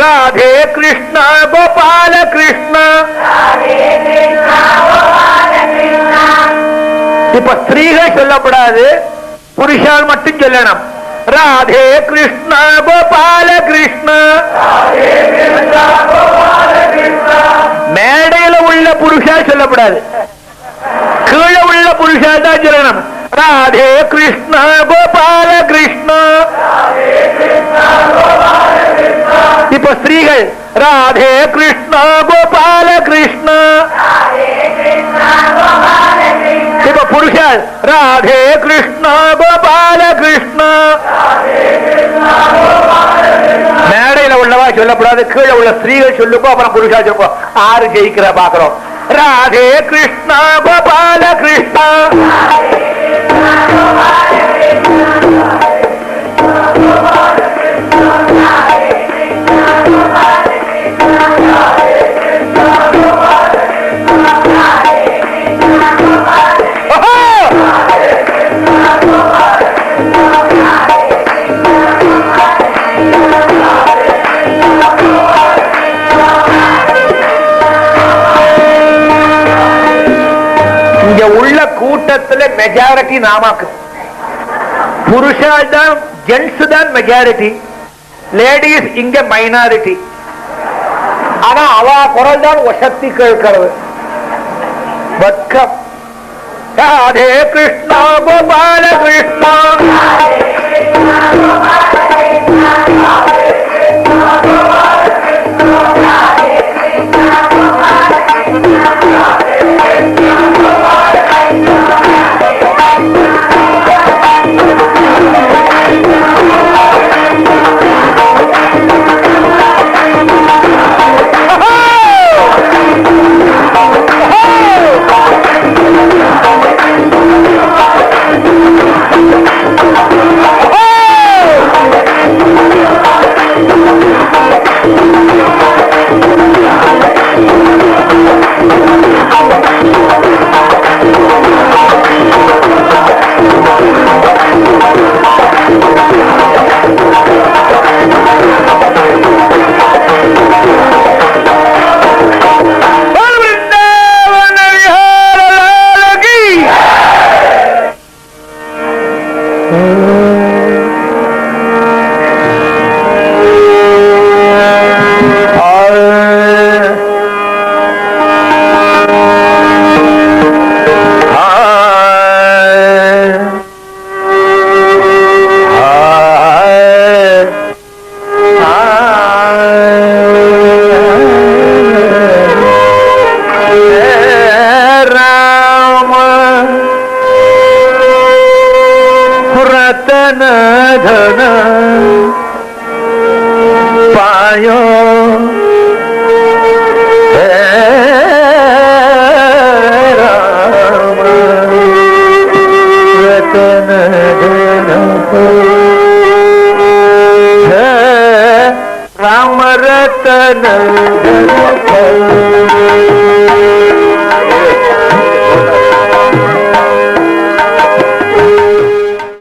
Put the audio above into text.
ராதே கிருஷ்ணா கோபால கிருஷ்ணா. இப்ப ஸ்திரீகள் சொல்லப்படாது, புருஷால் மட்டும் சொல்லணும். ராதே கிருஷ்ணா கோபால கிருஷ்ணா. மேடையில உள்ள புருஷா சொல்லப்படாது, கீழே உள்ள புருஷா தான் சொல்லணும். ராதே கிருஷ்ணா கோபால கிருஷ்ணா. இப்ப ஸ்திரீகள் ராதே கிருஷ்ணா கோபால கிருஷ்ணா. இப்ப புருஷன் ராதே கிருஷ்ணா கோபால கிருஷ்ணா. மேடையில உள்ளவா சொல்லப்படாது, கீழே உள்ள ஸ்திரீகள் சொல்லுப்போம், அப்புறம் புருஷா சொல்லுப்போம். ஆறு ஜெயிக்கிற பாக்குறோம். ராதே கிருஷ்ணா கோபால கிருஷ்ணா. இங்க உள்ள கூட்டத்துல மெஜாரிட்டி நாமாக்கு. புருஷா தான், ஜென்ஸ் தான் மெஜாரிட்டி, லேடிஸ் இங்க மைனாரிட்டி. ஆனா அவ குரல் தான் வசத்தி கேட்கிறது. பக்கம் ராதே கிருஷ்ணா கோபால கிருஷ்ணா. राम रतन